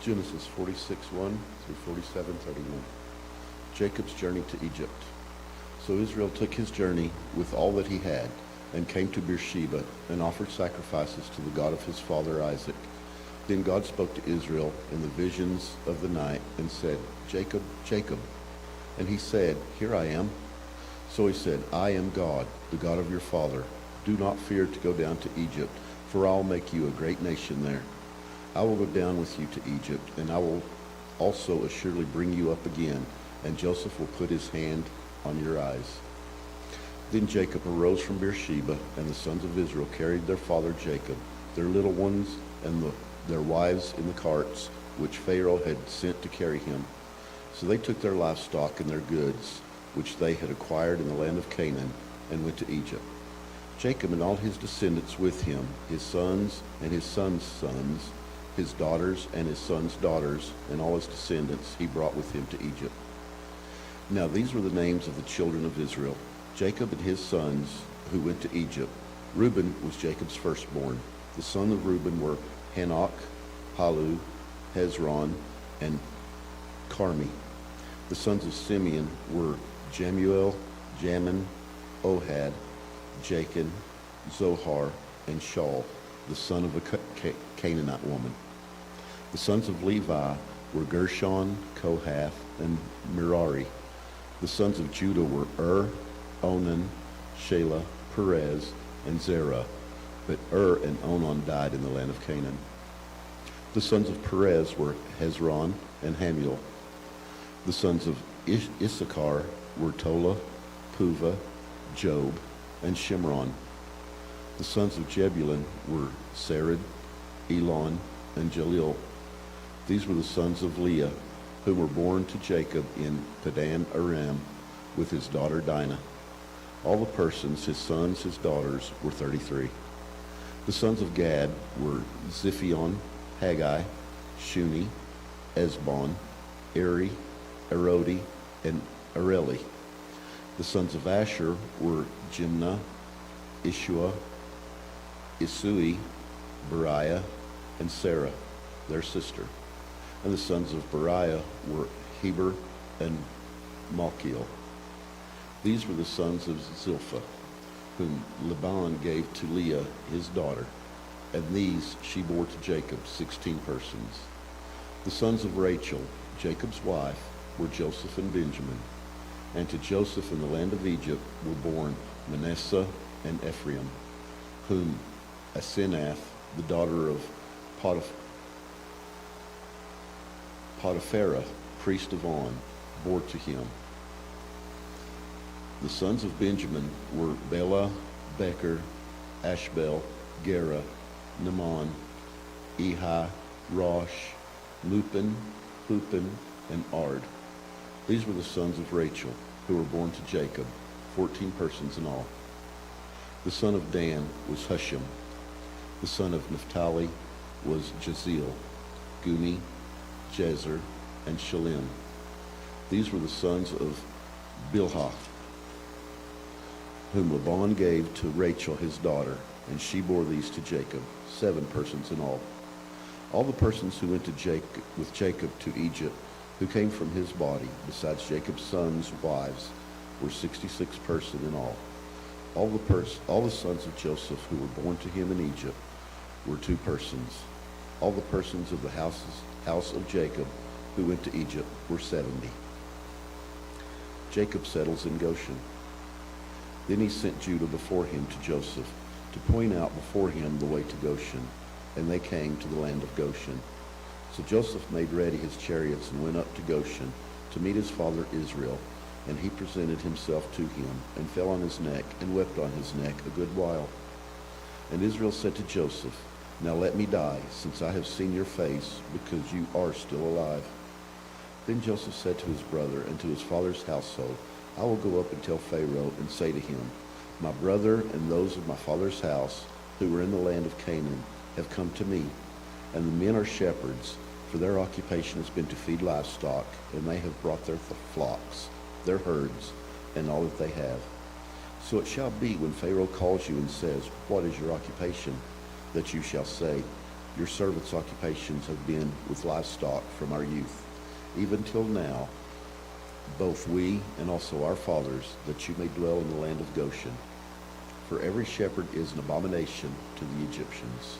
Genesis 46:1 through 47:31. Jacob's journey to Egypt. So Israel took his journey with all that he had, and came to Beersheba, and offered sacrifices to the God of his father Isaac. Then God spoke to Israel in the visions of the night, and said, Jacob, Jacob. And he said, Here I am. So he said, I am God, the God of your father. Do not fear to go down to Egypt, for I will make you a great nation there. I will go down with you to Egypt, and I will also assuredly bring you up again, and Joseph will put his hand on your eyes. Then Jacob arose from Beersheba, and the sons of Israel carried their father Jacob, their little ones, and their wives in the carts, which Pharaoh had sent to carry him. So they took their livestock and their goods, which they had acquired in the land of Canaan, and went to Egypt. Jacob and all his descendants with him, his sons and his sons' sons, his daughters and his sons' daughters, and all his descendants he brought with him to Egypt. Now these were the names of the children of Israel, Jacob and his sons who went to Egypt. Reuben was Jacob's firstborn. The sons of Reuben were Hanok, Palu, Hezron, and Carmi. The sons of Simeon were Jemuel, Jamin, Ohad, Jachin, Zohar, and Shaul, the son of a Canaanite woman. The sons of Levi were Gershon, Kohath, and Merari. The sons of Judah were Onan, Shelah, Perez, and Zerah. But and Onan died in the land of Canaan. The sons of Perez were Hezron and Hamuel. The sons of Issachar were Tola, Puvah, Job, and Shimron. The sons of Jebulun were Sered, Elon, and Jalil. These were the sons of Leah, who were born to Jacob in Padan Aram with his daughter Dinah. All the persons, his sons, his daughters, were 33. The sons of Gad were Ziphion, Haggai, Shuni, Esbon, Eri, Arodi, and Areli. The sons of Asher were Jimnah, Ishua, Isui, Beriah, and Sarah, their sister. And the sons of Beriah were Heber and Malchiel. These were the sons of Zilpah, whom Laban gave to Leah his daughter, and these she bore to Jacob, 16 persons. The sons of Rachel, Jacob's wife, were Joseph and Benjamin. And to Joseph in the land of Egypt were born Manasseh and Ephraim, whom Asenath, the daughter of Potipharah, priest of On, bore to him. The sons of Benjamin were Bela, Becher, Ashbel, Gera, Naaman, Ehi, Rosh, Lupin, Hupin, and Ard. These were the sons of Rachel, who were born to Jacob, 14 persons in all. The son of Dan was Hushim. The son of Naphtali was Jaziel, Guni, Jezer, and Shalim. These were the sons of Bilhah, whom Laban gave to Rachel his daughter, and she bore these to Jacob, 7 persons in all. All the persons who went with Jacob to Egypt, who came from his body, besides Jacob's sons' wives, were 66 persons in all. All the sons of Joseph who were born to him in Egypt were 2 persons. All the persons of the house of Jacob who went to Egypt were 70. Jacob settles in Goshen. Then he sent Judah before him to Joseph, to point out before him the way to Goshen, and they came to the land of Goshen. So Joseph made ready his chariots and went up to Goshen to meet his father Israel, and he presented himself to him, and fell on his neck, and wept on his neck a good while. And Israel said to Joseph, Now let me die, since I have seen your face, because you are still alive. Then Joseph said to his brother and to his father's household, I will go up and tell Pharaoh, and say to him, My brother and those of my father's house, who were in the land of Canaan, have come to me, and the men are shepherds, for their occupation has been to feed livestock, and they have brought their flocks, their herds, and all that they have. So it shall be when Pharaoh calls you and says, What is your occupation? That you shall say, Your servants' occupations have been with livestock from our youth, even till now, both we and also our fathers, that you may dwell in the land of Goshen. For every shepherd is an abomination to the Egyptians.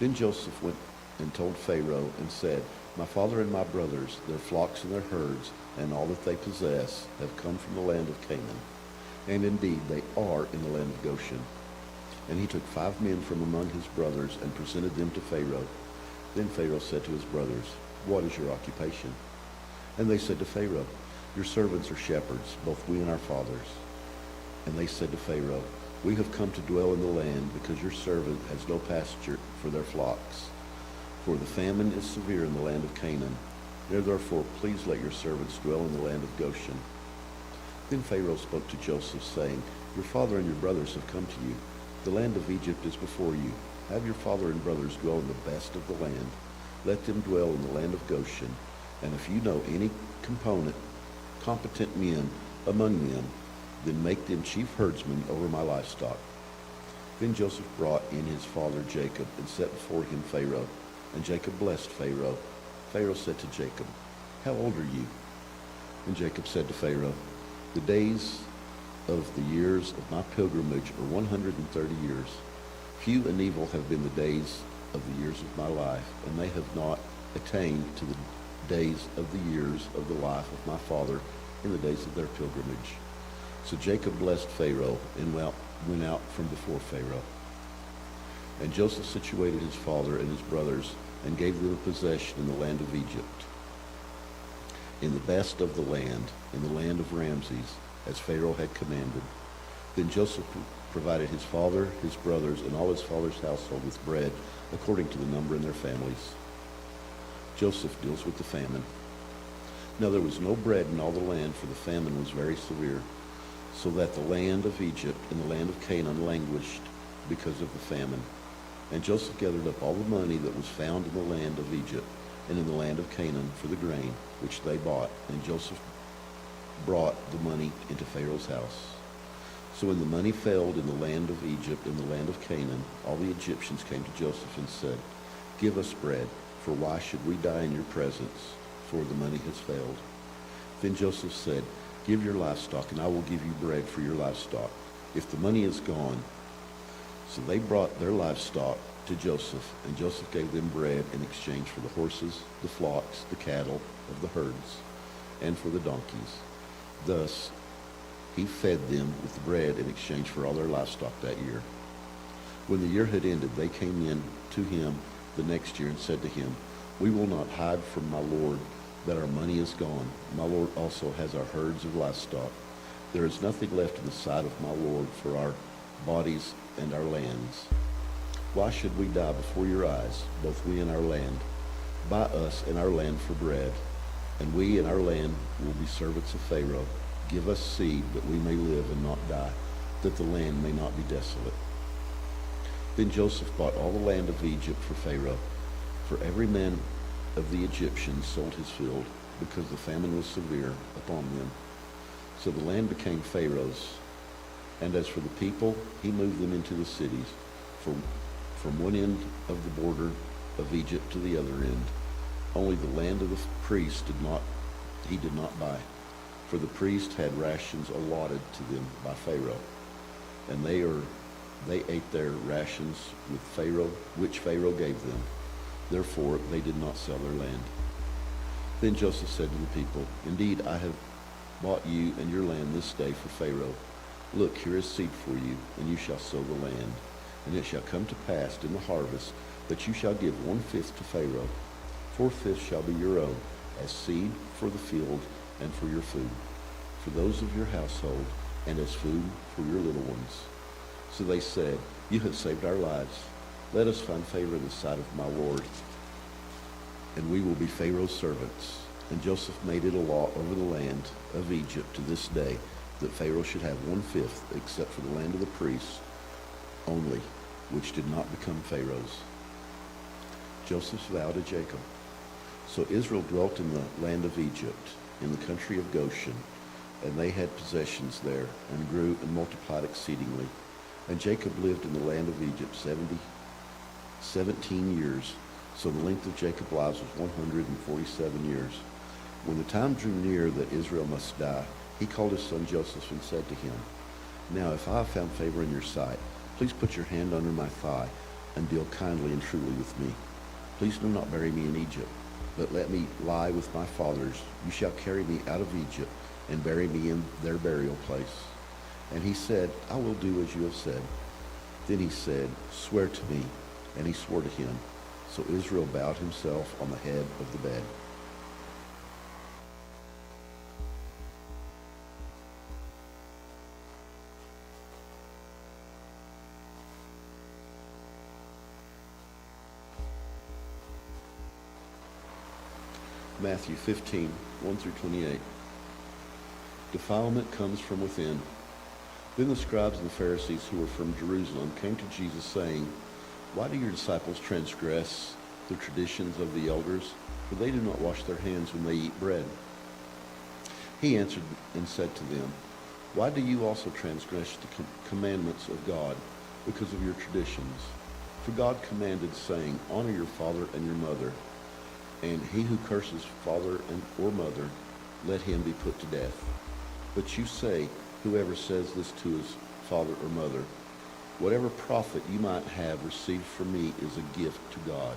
Then Joseph went and told Pharaoh and said, My father and my brothers, their flocks and their herds, and all that they possess, have come from the land of Canaan. And indeed they are in the land of Goshen. And he took 5 men from among his brothers and presented them to Pharaoh. Then Pharaoh said to his brothers, What is your occupation? And they said to Pharaoh, Your servants are shepherds, both we and our fathers. And they said to Pharaoh, We have come to dwell in the land because your servant has no pasture for their flocks. For the famine is severe in the land of Canaan. Therefore, please let your servants dwell in the land of Goshen. Then Pharaoh spoke to Joseph, saying, Your father and your brothers have come to you. The land of Egypt is before you. Have your father and brothers dwell in the best of the land. Let them dwell in the land of Goshen. And if you know any competent men among them, then make them chief herdsmen over my livestock. Then Joseph brought in his father Jacob and set before him Pharaoh. And Jacob blessed Pharaoh. Pharaoh said to Jacob, How old are you? And Jacob said to Pharaoh, The days of the years of my pilgrimage are 130 years. Few and evil have been the days of the years of my life, and they have not attained to the days of the years of the life of my father in the days of their pilgrimage. So Jacob blessed Pharaoh and went out from before Pharaoh. And Joseph situated his father and his brothers and gave them a possession in the land of Egypt, in the best of the land, in the land of Ramses, as Pharaoh had commanded. Then Joseph provided his father, his brothers, and all his father's household with bread according to the number in their families. Joseph deals with the famine. Now there was no bread in all the land, for the famine was very severe, so that the land of Egypt and the land of Canaan languished because of the famine. And Joseph gathered up all the money that was found in the land of Egypt and in the land of Canaan for the grain which they bought. And Joseph brought the money into Pharaoh's house. So when the money failed in the land of Egypt and the land of Canaan, all the Egyptians came to Joseph and said, Give us bread, for why should we die in your presence? For the money has failed. Then Joseph said, Give your livestock, and I will give you bread for your livestock, if the money is gone. So they brought their livestock to Joseph, and Joseph gave them bread in exchange for the horses, the flocks, the cattle of the herds, and for the donkeys. Thus he fed them with bread in exchange for all their livestock that year. When the year had ended, they came in to him the next year and said to him, We will not hide from my lord that our money is gone. My lord also has our herds of livestock. There is nothing left in the sight of my lord for our bodies and our lands. Why should we die before your eyes, both we and our land? Buy us and our land for bread, and we and our land will be servants of Pharaoh. Give us seed that we may live and not die, that the land may not be desolate. Then Joseph bought all the land of Egypt for Pharaoh, for every man of the Egyptians sold his field, because the famine was severe upon them. So the land became Pharaoh's. And as for the people, he moved them into the cities, from one end of the border of Egypt to the other end. Only the land of the priests he did not buy, for the priests had rations allotted to them by Pharaoh, and they ate their rations with Pharaoh, which Pharaoh gave them. Therefore they did not sell their land. Then Joseph said to the people, Indeed, I have bought you and your land this day for Pharaoh. Look, here is seed for you, and you shall sow the land. And it shall come to pass in the harvest that you shall give 1/5 to Pharaoh. 4/5 shall be your own, as seed for the field and for your food, for those of your household, and as food for your little ones. So they said, You have saved our lives. Let us find favor in the sight of my Lord, and we will be Pharaoh's servants. And Joseph made it a law over the land of Egypt to this day, that Pharaoh should have 1/5, except for the land of the priests only, which did not become Pharaoh's. Joseph's vow to Jacob. So Israel dwelt in the land of Egypt, in the country of Goshen, and they had possessions there, and grew and multiplied exceedingly. And Jacob lived in the land of Egypt 17 years. So the length of Jacob's lives was 147 years. When the time drew near that Israel must die, he called his son Joseph and said to him, Now if I have found favor in your sight, please put your hand under my thigh and deal kindly and truly with me. Please do not bury me in Egypt, but let me lie with my fathers. You shall carry me out of Egypt and bury me in their burial place. And he said, I will do as you have said. Then he said, Swear to me. And he swore to him. So Israel bowed himself on the head of the bed. Matthew 15, 1 through 28. Defilement comes from within. Then the scribes and the Pharisees who were from Jerusalem came to Jesus saying, Why do your disciples transgress the traditions of the elders? For they do not wash their hands when they eat bread. He answered and said to them, Why do you also transgress the commandments of God because of your traditions? For God commanded, saying, Honor your father and your mother, and he who curses father or mother, let him be put to death. But you say, whoever says this to his father or mother, whatever profit you might have received from me is a gift to God,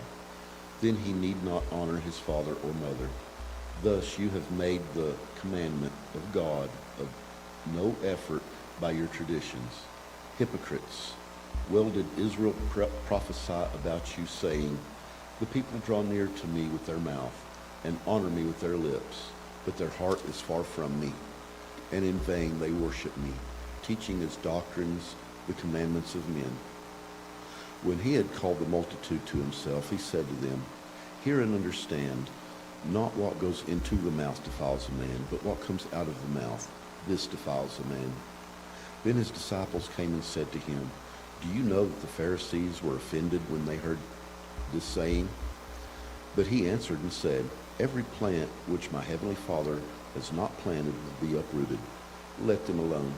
then he need not honor his father or mother. Thus you have made the commandment of God of no effort by your traditions. Hypocrites, well did Israel prophesy about you, saying, The people draw near to me with their mouth and honor me with their lips, but their heart is far from me, and in vain they worship me, teaching as doctrines the commandments of men. When he had called the multitude to himself, he said to them, Hear and understand, not what goes into the mouth defiles a man, but what comes out of the mouth, this defiles a man. Then his disciples came and said to him, Do you know that the Pharisees were offended when they heard this saying? But he answered and said, Every plant which my heavenly Father has not planted will be uprooted. Let them alone.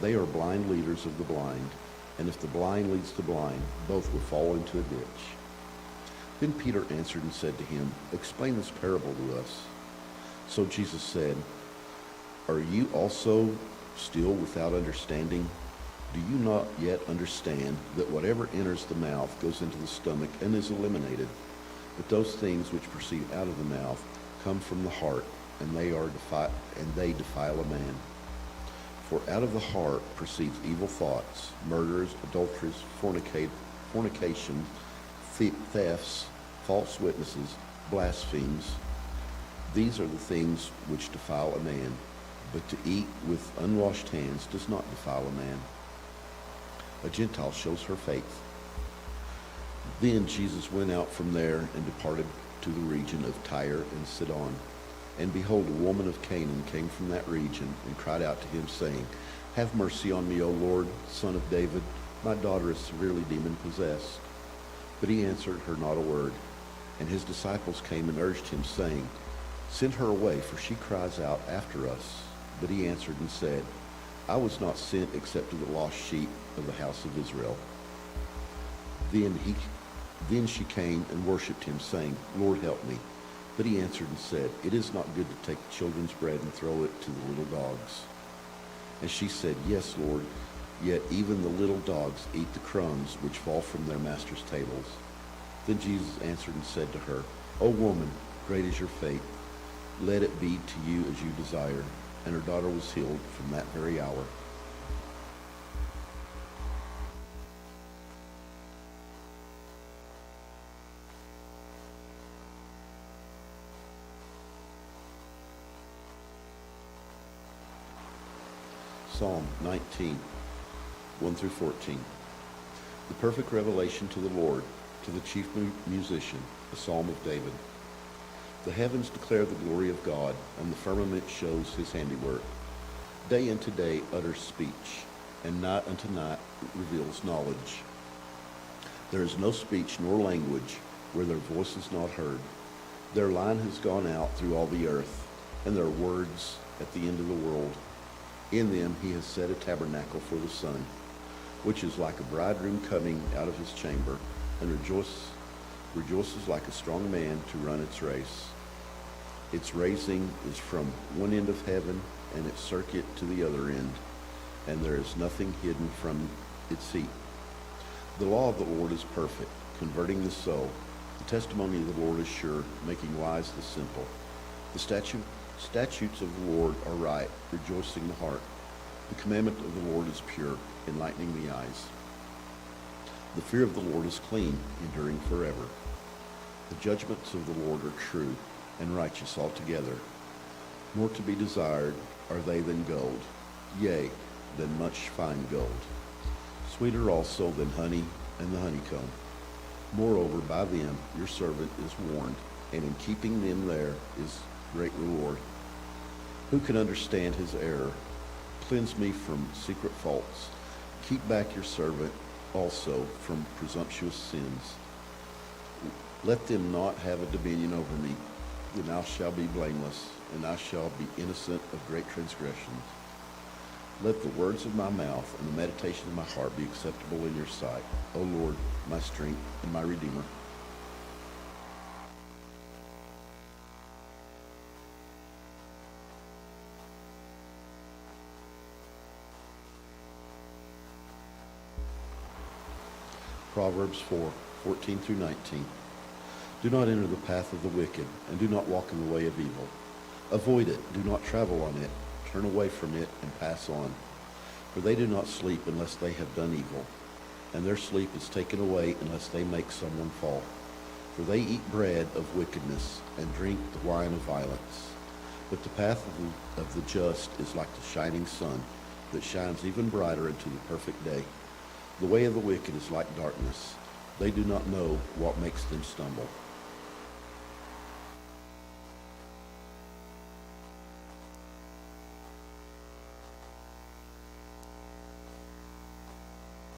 They are blind leaders of the blind, and if the blind leads the blind, both will fall into a ditch. Then Peter answered and said to him, Explain this parable to us. So Jesus said, Are you also still without understanding? Do you not yet understand that whatever enters the mouth goes into the stomach and is eliminated? But those things which proceed out of the mouth come from the heart, and they defile a man. For out of the heart proceeds evil thoughts, murders, adulteries, fornication, thefts, false witnesses, blasphemies. These are the things which defile a man, but to eat with unwashed hands does not defile a man. A Gentile shows her faith. Then Jesus went out from there and departed to the region of Tyre and Sidon. And behold, a woman of Canaan came from that region and cried out to him, saying, Have mercy on me, O Lord, Son of David. My daughter is severely demon-possessed. But he answered her not a word. And his disciples came and urged him, saying, Send her away, for she cries out after us. But he answered and said, I was not sent except to the lost sheep of the house of Israel. Then she came and worshipped him, saying, Lord, help me. But he answered and said, It is not good to take the children's bread and throw it to the little dogs. And she said, Yes, Lord, yet even the little dogs eat the crumbs which fall from their master's tables. Then Jesus answered and said to her, O woman, great is your faith. Let it be to you as you desire. And her daughter was healed from that very hour. Psalm 19, 1 through 14. The perfect revelation to the Lord, to the chief musician, a psalm of David. The heavens declare the glory of God, and the firmament shows his handiwork. Day unto day utters speech, and night unto night reveals knowledge. There is no speech nor language where their voice is not heard. Their line has gone out through all the earth, and their words at the end of the world. In them he has set a tabernacle for the sun, which is like a bridegroom coming out of his chamber, and rejoices like a strong man to run its race. Its racing is from one end of heaven and its circuit to the other end, and there is nothing hidden from its seat. The law of the Lord is perfect, converting the soul. The testimony of the Lord is sure, making wise the simple. The statutes of the Lord are right, rejoicing the heart. The commandment of the Lord is pure, enlightening the eyes. The fear of the Lord is clean, enduring forever. The judgments of the Lord are true and righteous altogether. More to be desired are they than gold, yea, than much fine gold. Sweeter also than honey and the honeycomb. Moreover, by them your servant is warned, and in keeping them there is great reward. Who can understand his error? Cleanse me from secret faults. Keep back your servant also from presumptuous sins. Let them not have a dominion over me. Then I shall be blameless, and I shall be innocent of great transgressions. Let the words of my mouth and the meditation of my heart be acceptable in your sight, O Lord, my strength and my Redeemer. Proverbs 4:14 through 19. Do not enter the path of the wicked, and do not walk in the way of evil. Avoid it, do not travel on it. Turn away from it and pass on. For they do not sleep unless they have done evil, and their sleep is taken away unless they make someone fall. For they eat bread of wickedness and drink the wine of violence. But the path of the just is like the shining sun that shines even brighter into the perfect day. The way of the wicked is like darkness. They do not know what makes them stumble.